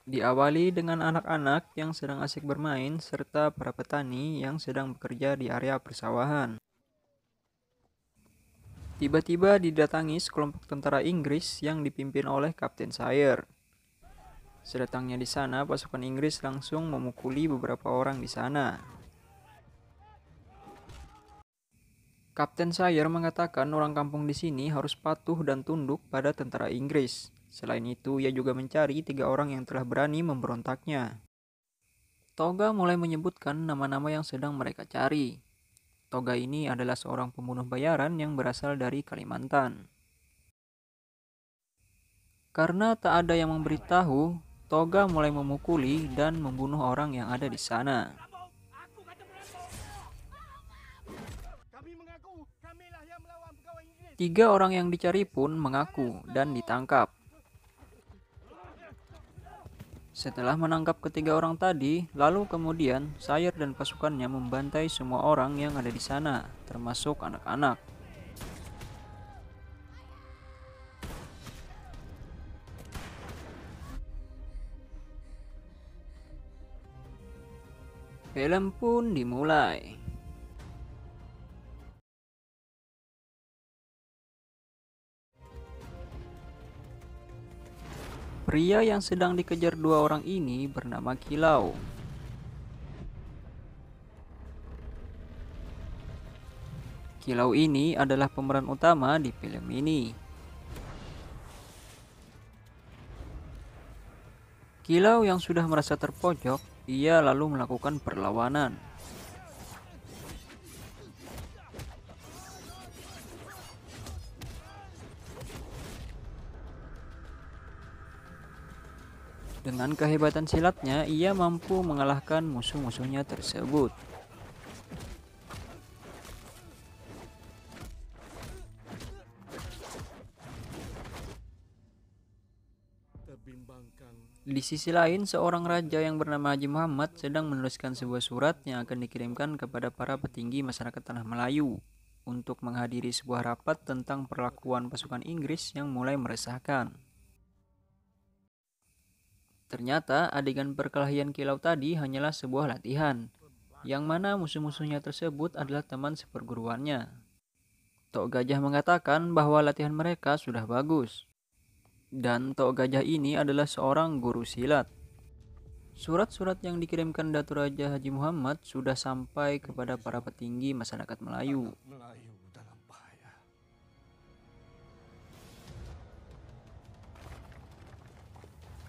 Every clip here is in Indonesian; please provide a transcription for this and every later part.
Diawali dengan anak-anak yang sedang asik bermain serta para petani yang sedang bekerja di area persawahan. Tiba-tiba didatangi sekelompok tentara Inggris yang dipimpin oleh Kapten Sayer. Sedatangnya di sana, pasukan Inggris langsung memukuli beberapa orang di sana. Kapten Sayer mengatakan orang kampung di sini harus patuh dan tunduk pada tentara Inggris. Selain itu, ia juga mencari 3 orang yang telah berani memberontaknya. Toga mulai menyebutkan nama-nama yang sedang mereka cari. Toga ini adalah seorang pembunuh bayaran yang berasal dari Kalimantan. Karena tak ada yang memberitahu, Toga mulai memukuli dan membunuh orang yang ada di sana. Tiga orang yang dicari pun mengaku dan ditangkap. Setelah menangkap ketiga orang tadi, lalu kemudian Sayer dan pasukannya membantai semua orang yang ada di sana, termasuk anak-anak. Film pun dimulai. Pria yang sedang dikejar 2 orang ini bernama Kilau. Kilau ini adalah pemeran utama di film ini. Kilau yang sudah merasa terpojok, ia lalu melakukan perlawanan. Dengan kehebatan silatnya, ia mampu mengalahkan musuh-musuhnya tersebut. Di sisi lain, seorang raja yang bernama Haji Muhammad sedang menuliskan sebuah surat yang akan dikirimkan kepada para petinggi masyarakat Tanah Melayu untuk menghadiri sebuah rapat tentang perlakuan pasukan Inggris yang mulai meresahkan. Ternyata adegan perkelahian Kilau tadi hanyalah sebuah latihan, yang mana musuh-musuhnya tersebut adalah teman seperguruannya. Tok Gajah mengatakan bahwa latihan mereka sudah bagus. Dan Tok Gajah ini adalah seorang guru silat. Surat-surat yang dikirimkan Datu Raja Haji Muhammad sudah sampai kepada para petinggi masyarakat Melayu.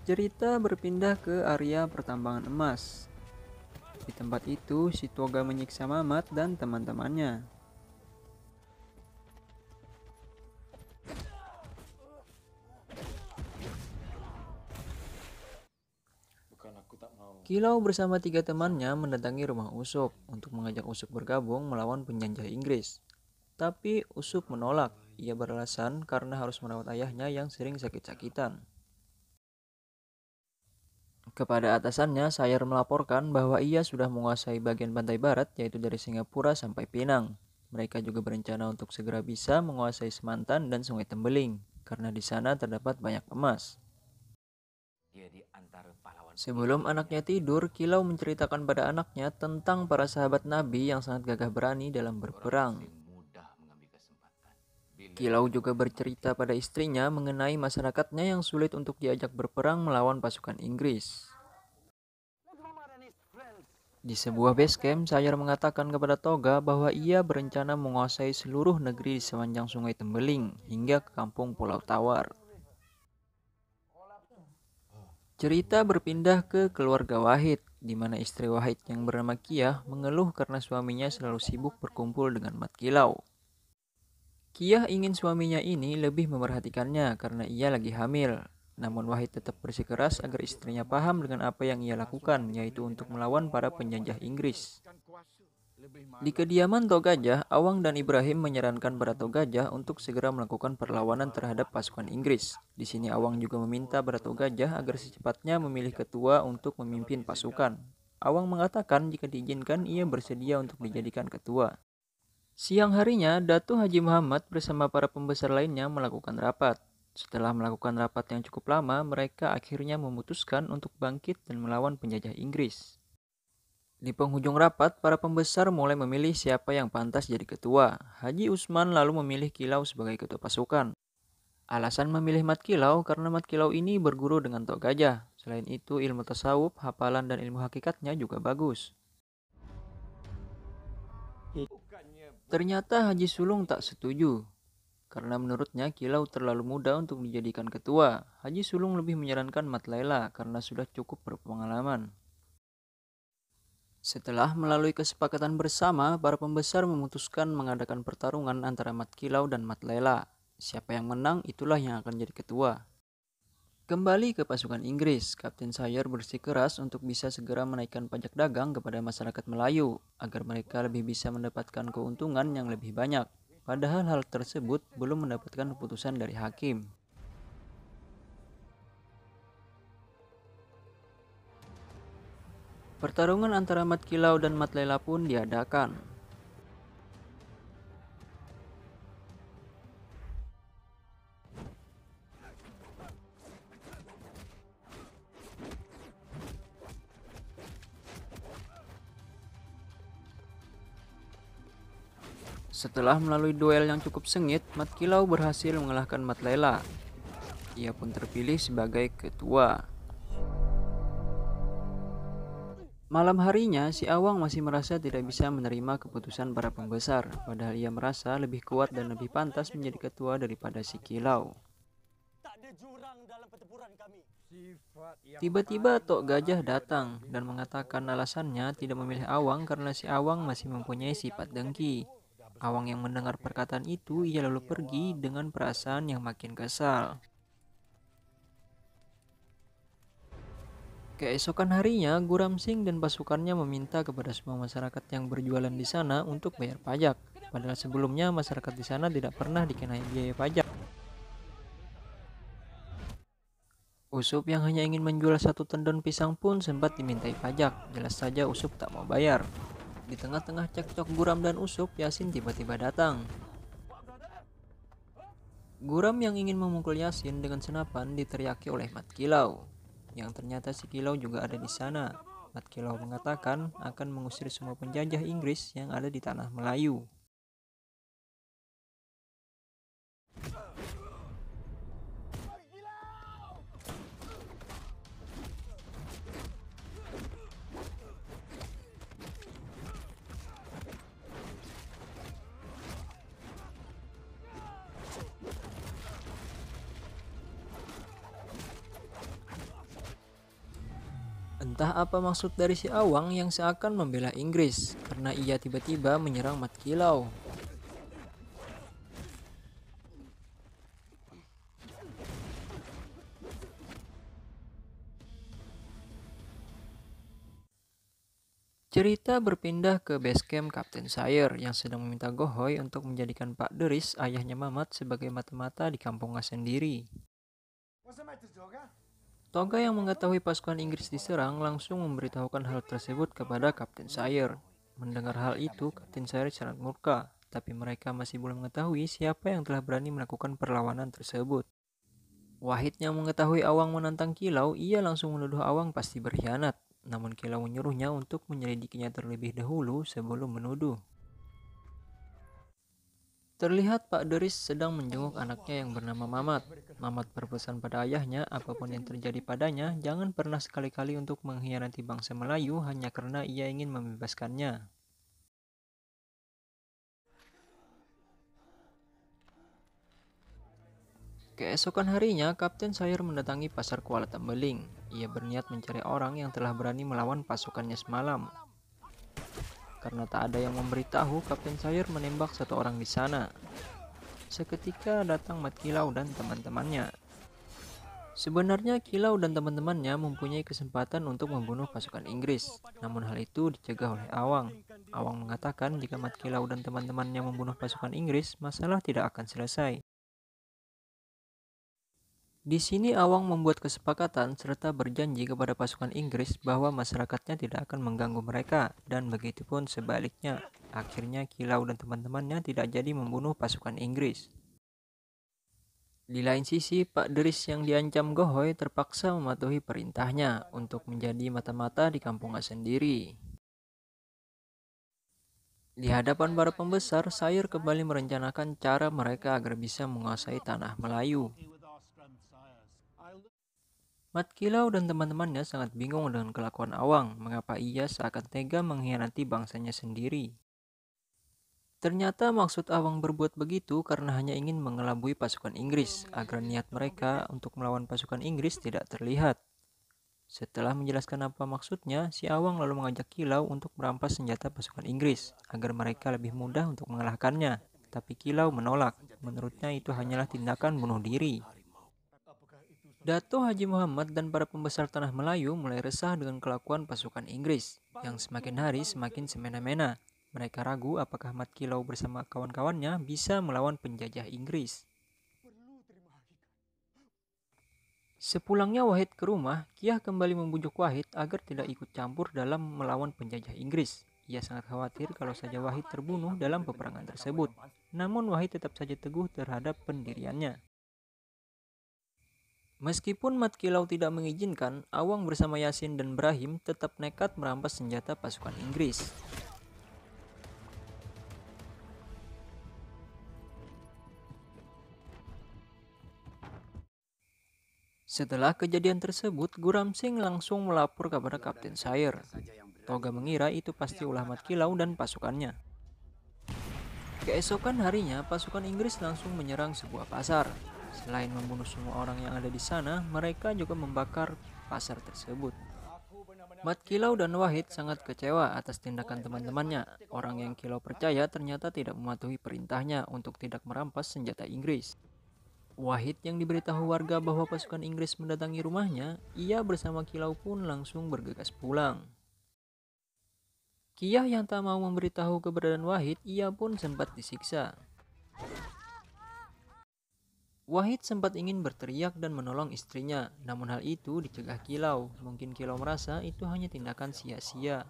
Cerita berpindah ke area pertambangan emas. Di tempat itu, si Toga menyiksa Mamat dan teman-temannya. Kilau bersama 3 temannya mendatangi rumah Usop untuk mengajak Usop bergabung melawan penjajah Inggris. Tapi Usop menolak. Ia beralasan karena harus merawat ayahnya yang sering sakit-sakitan. Kepada atasannya, Sayer melaporkan bahwa ia sudah menguasai bagian pantai barat, yaitu dari Singapura sampai Penang. Mereka juga berencana untuk segera bisa menguasai Semantan dan Sungai Tembeling, karena di sana terdapat banyak emas. Sebelum anaknya tidur, Kilau menceritakan pada anaknya tentang para sahabat Nabi yang sangat gagah berani dalam berperang. Kilau juga bercerita pada istrinya mengenai masyarakatnya yang sulit untuk diajak berperang melawan pasukan Inggris. Di sebuah base camp, Sayer mengatakan kepada Toga bahwa ia berencana menguasai seluruh negeri di sepanjang Sungai Tembeling hingga ke kampung Pulau Tawar. Cerita berpindah ke keluarga Wahid, di mana istri Wahid yang bernama Kiah mengeluh karena suaminya selalu sibuk berkumpul dengan Mat Kilau. Kiah ingin suaminya ini lebih memerhatikannya karena ia lagi hamil. Namun Wahid tetap bersikeras agar istrinya paham dengan apa yang ia lakukan, yaitu untuk melawan para penjajah Inggris. Di kediaman Tok Gajah, Awang dan Ibrahim menyarankan pada Tok Gajah untuk segera melakukan perlawanan terhadap pasukan Inggris. Di sini Awang juga meminta pada Tok Gajah agar secepatnya memilih ketua untuk memimpin pasukan. Awang mengatakan jika diizinkan ia bersedia untuk dijadikan ketua. Siang harinya, Datu Haji Muhammad bersama para pembesar lainnya melakukan rapat. Setelah melakukan rapat yang cukup lama, mereka akhirnya memutuskan untuk bangkit dan melawan penjajah Inggris. Di penghujung rapat, para pembesar mulai memilih siapa yang pantas jadi ketua. Haji Usman lalu memilih Kilau sebagai ketua pasukan. Alasan memilih Mat Kilau karena Mat Kilau ini berguru dengan Tok Gajah. Selain itu, ilmu tasawuf, hafalan, dan ilmu hakikatnya juga bagus. Ternyata Haji Sulung tak setuju. Karena menurutnya Kilau terlalu muda untuk dijadikan ketua. Haji Sulung lebih menyarankan Mat Laila karena sudah cukup berpengalaman. Setelah melalui kesepakatan bersama, para pembesar memutuskan mengadakan pertarungan antara Mat Kilau dan Mat Laila. Siapa yang menang, itulah yang akan jadi ketua. Kembali ke pasukan Inggris, Kapten Sayer bersikeras untuk bisa segera menaikkan pajak dagang kepada masyarakat Melayu, agar mereka lebih bisa mendapatkan keuntungan yang lebih banyak. Padahal hal tersebut belum mendapatkan keputusan dari hakim. Pertarungan antara Mat Kilau dan Mat Laila pun diadakan. Setelah melalui duel yang cukup sengit, Mat Kilau berhasil mengalahkan Mat Laila. Ia pun terpilih sebagai ketua. Malam harinya, si Awang masih merasa tidak bisa menerima keputusan para pembesar, padahal ia merasa lebih kuat dan lebih pantas menjadi ketua daripada si Kilau. Tiba-tiba Tok Gajah datang dan mengatakan alasannya tidak memilih Awang karena si Awang masih mempunyai sifat dengki. Awang yang mendengar perkataan itu, ia lalu pergi dengan perasaan yang makin kesal. Keesokan harinya, Guram Singh dan pasukannya meminta kepada semua masyarakat yang berjualan di sana untuk bayar pajak. Padahal sebelumnya masyarakat di sana tidak pernah dikenai biaya pajak. Usup yang hanya ingin menjual satu tendon pisang pun sempat dimintai pajak. Jelas saja Usup tak mau bayar. Di tengah-tengah cekcok Guram dan Usup, Yasin tiba-tiba datang. Guram yang ingin memukul Yasin dengan senapan diteriaki oleh Mat Kilau. Yang ternyata si Kilau juga ada di sana. Mat Kilau mengatakan akan mengusir semua penjajah Inggris yang ada di tanah Melayu. Entah apa maksud dari si Awang yang seakan membela Inggris karena ia tiba-tiba menyerang Mat Kilau. Cerita berpindah ke base camp Kapten Sayer yang sedang meminta Gohoy untuk menjadikan Pak Deris, ayahnya Mamat, sebagai mata-mata di kampungnya sendiri. Toga yang mengetahui pasukan Inggris diserang langsung memberitahukan hal tersebut kepada Kapten Sayer. Mendengar hal itu, Kapten Sayer sangat murka, tapi mereka masih belum mengetahui siapa yang telah berani melakukan perlawanan tersebut. Wahid yang mengetahui Awang menantang Kilau, ia langsung menuduh Awang pasti berkhianat. Namun Kilau menyuruhnya untuk menyelidikinya terlebih dahulu sebelum menuduh. Terlihat Pak Deris sedang menjenguk anaknya yang bernama Mamat. Mamat berpesan pada ayahnya, apapun yang terjadi padanya, jangan pernah sekali-kali untuk mengkhianati bangsa Melayu hanya karena ia ingin membebaskannya. Keesokan harinya, Kapten Sayer mendatangi pasar Kuala Tembeling. Ia berniat mencari orang yang telah berani melawan pasukannya semalam. Karena tak ada yang memberitahu, Kapten Sayer menembak satu orang di sana. Seketika datang Mat Kilau dan teman-temannya. Sebenarnya Kilau dan teman-temannya mempunyai kesempatan untuk membunuh pasukan Inggris. Namun hal itu dicegah oleh Awang. Awang mengatakan jika Mat Kilau dan teman-temannya membunuh pasukan Inggris, masalah tidak akan selesai. Di sini Awang membuat kesepakatan serta berjanji kepada pasukan Inggris bahwa masyarakatnya tidak akan mengganggu mereka, dan begitupun sebaliknya. Akhirnya Kilau dan teman-temannya tidak jadi membunuh pasukan Inggris. Di lain sisi, Pak Deris yang diancam Gohoy terpaksa mematuhi perintahnya untuk menjadi mata-mata di kampungnya sendiri. Di hadapan para pembesar, Sayer kembali merencanakan cara mereka agar bisa menguasai tanah Melayu. Mat Kilau dan teman-temannya sangat bingung dengan kelakuan Awang, mengapa ia seakan tega mengkhianati bangsanya sendiri. Ternyata maksud Awang berbuat begitu karena hanya ingin mengelabui pasukan Inggris, agar niat mereka untuk melawan pasukan Inggris tidak terlihat. Setelah menjelaskan apa maksudnya, si Awang lalu mengajak Kilau untuk merampas senjata pasukan Inggris, agar mereka lebih mudah untuk mengalahkannya. Tapi Kilau menolak, menurutnya itu hanyalah tindakan bunuh diri. Dato Haji Muhammad dan para pembesar tanah Melayu mulai resah dengan kelakuan pasukan Inggris, yang semakin hari semakin semena-mena. Mereka ragu apakah Mat Kilau bersama kawan-kawannya bisa melawan penjajah Inggris. Sepulangnya Wahid ke rumah, Kiah kembali membujuk Wahid agar tidak ikut campur dalam melawan penjajah Inggris. Ia sangat khawatir kalau saja Wahid terbunuh dalam peperangan tersebut. Namun Wahid tetap saja teguh terhadap pendiriannya. Meskipun Mat Kilau tidak mengizinkan, Awang bersama Yasin dan Brahim tetap nekat merampas senjata pasukan Inggris. Setelah kejadian tersebut, Guram Singh langsung melapor kepada Kapten Sayer. Toga mengira itu pasti ulah Mat Kilau dan pasukannya. Keesokan harinya, pasukan Inggris langsung menyerang sebuah pasar. Selain membunuh semua orang yang ada di sana, mereka juga membakar pasar tersebut. Mat Kilau dan Wahid sangat kecewa atas tindakan teman-temannya. Orang yang Kilau percaya ternyata tidak mematuhi perintahnya untuk tidak merampas senjata Inggris. Wahid yang diberitahu warga bahwa pasukan Inggris mendatangi rumahnya, ia bersama Kilau pun langsung bergegas pulang. Kiah yang tak mau memberitahu keberadaan Wahid, ia pun sempat disiksa. Wahid sempat ingin berteriak dan menolong istrinya, namun hal itu dicegah Kilau. Mungkin Kilau merasa itu hanya tindakan sia-sia.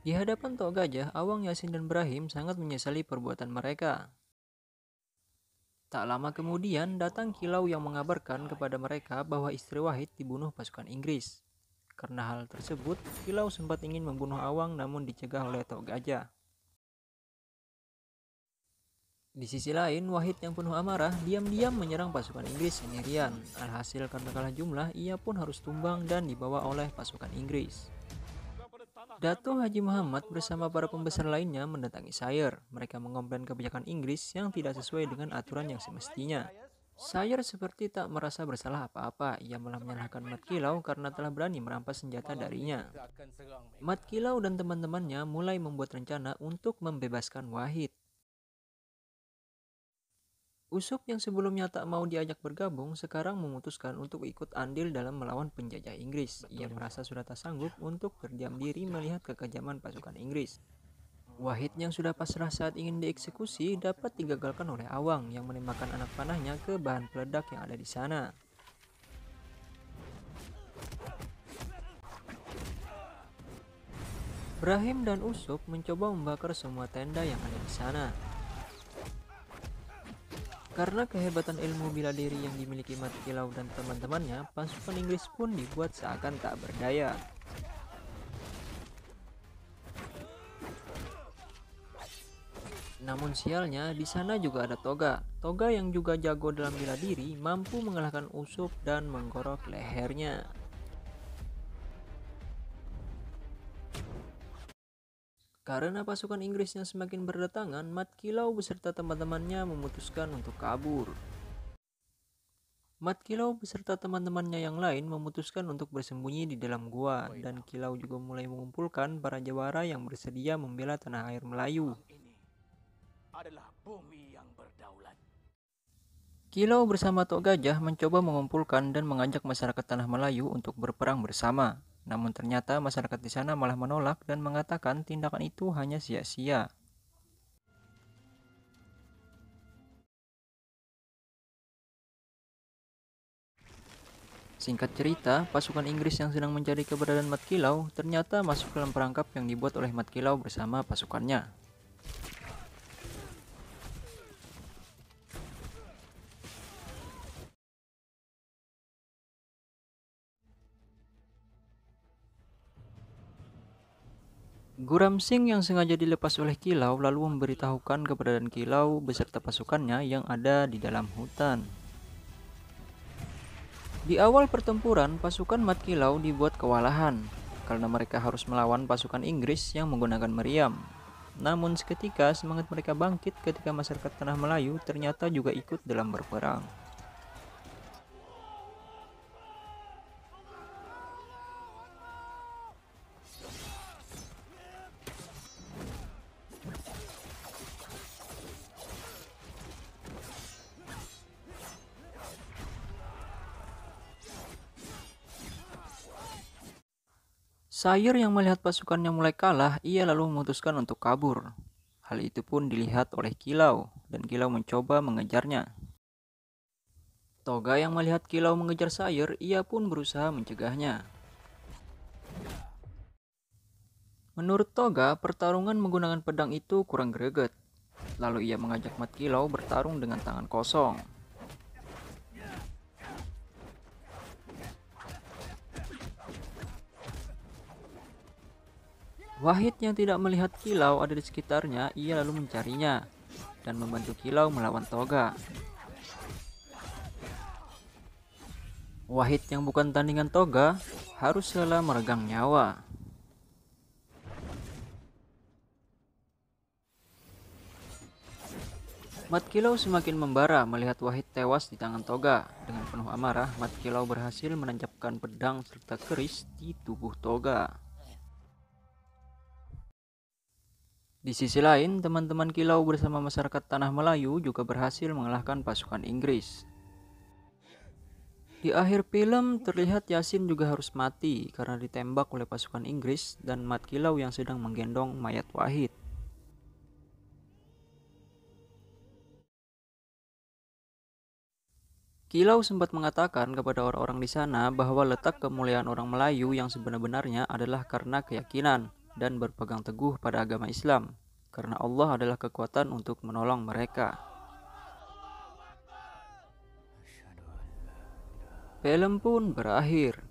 Di hadapan Tok Gajah, Awang, Yasin, dan Brahim sangat menyesali perbuatan mereka. Tak lama kemudian, datang Kilau yang mengabarkan kepada mereka bahwa istri Wahid dibunuh pasukan Inggris. Karena hal tersebut, Kilau sempat ingin membunuh Awang namun dicegah oleh Tok Gajah. Di sisi lain, Wahid yang penuh amarah diam-diam menyerang pasukan Inggris sendirian. Alhasil karena kalah jumlah, ia pun harus tumbang dan dibawa oleh pasukan Inggris. Dato Haji Muhammad bersama para pembesar lainnya mendatangi Sayer. Mereka mengomplain kebijakan Inggris yang tidak sesuai dengan aturan yang semestinya. Sayer seperti tak merasa bersalah apa-apa. Ia malah menyalahkan Mat Kilau karena telah berani merampas senjata darinya. Mat Kilau dan teman-temannya mulai membuat rencana untuk membebaskan Wahid. Usup yang sebelumnya tak mau diajak bergabung sekarang memutuskan untuk ikut andil dalam melawan penjajah Inggris. Ia merasa sudah tak sanggup untuk berdiam diri melihat kekejaman pasukan Inggris. Wahid yang sudah pasrah saat ingin dieksekusi dapat digagalkan oleh Awang yang menembakkan anak panahnya ke bahan peledak yang ada di sana. Brahim dan Usup mencoba membakar semua tenda yang ada di sana. Karena kehebatan ilmu bela diri yang dimiliki Mat Kilau dan teman-temannya, pasukan Inggris pun dibuat seakan tak berdaya. Namun sialnya, di sana juga ada Toga. Toga yang juga jago dalam bela diri, mampu mengalahkan Usup dan menggorok lehernya. Karena pasukan Inggris yang semakin berdatangan, Mat Kilau beserta teman-temannya memutuskan untuk kabur. Mat Kilau beserta teman-temannya yang lain memutuskan untuk bersembunyi di dalam gua, dan Kilau juga mulai mengumpulkan para jawara yang bersedia membela tanah air Melayu. Kilau bersama Tok Gajah mencoba mengumpulkan dan mengajak masyarakat tanah Melayu untuk berperang bersama. Namun ternyata masyarakat di sana malah menolak dan mengatakan tindakan itu hanya sia-sia. Singkat cerita, pasukan Inggris yang sedang mencari keberadaan Mat Kilau ternyata masuk dalam perangkap yang dibuat oleh Mat Kilau bersama pasukannya. Guram Singh yang sengaja dilepas oleh Kilau lalu memberitahukan kepada Dan Kilau beserta pasukannya yang ada di dalam hutan. Di awal pertempuran, pasukan Mat Kilau dibuat kewalahan karena mereka harus melawan pasukan Inggris yang menggunakan meriam. Namun seketika semangat mereka bangkit ketika masyarakat Tanah Melayu ternyata juga ikut dalam berperang. Sayer yang melihat pasukannya mulai kalah, ia lalu memutuskan untuk kabur. Hal itu pun dilihat oleh Kilau, dan Kilau mencoba mengejarnya. Toga yang melihat Kilau mengejar Sayer, ia pun berusaha mencegahnya. Menurut Toga, pertarungan menggunakan pedang itu kurang greget. Lalu ia mengajak Mat Kilau bertarung dengan tangan kosong. Wahid yang tidak melihat Kilau ada di sekitarnya, ia lalu mencarinya dan membantu Kilau melawan Toga. Wahid yang bukan tandingan Toga harus rela meregang nyawa. Mat Kilau semakin membara melihat Wahid tewas di tangan Toga. Dengan penuh amarah, Mat Kilau berhasil menancapkan pedang serta keris di tubuh Toga. Di sisi lain, teman-teman Kilau bersama masyarakat Tanah Melayu juga berhasil mengalahkan pasukan Inggris. Di akhir film, terlihat Yasin juga harus mati karena ditembak oleh pasukan Inggris dan Mat Kilau yang sedang menggendong mayat Wahid. Kilau sempat mengatakan kepada orang-orang di sana bahwa letak kemuliaan orang Melayu yang sebenar-benarnya adalah karena keyakinan dan berpegang teguh pada agama Islam, karena Allah adalah kekuatan untuk menolong mereka. Film pun berakhir.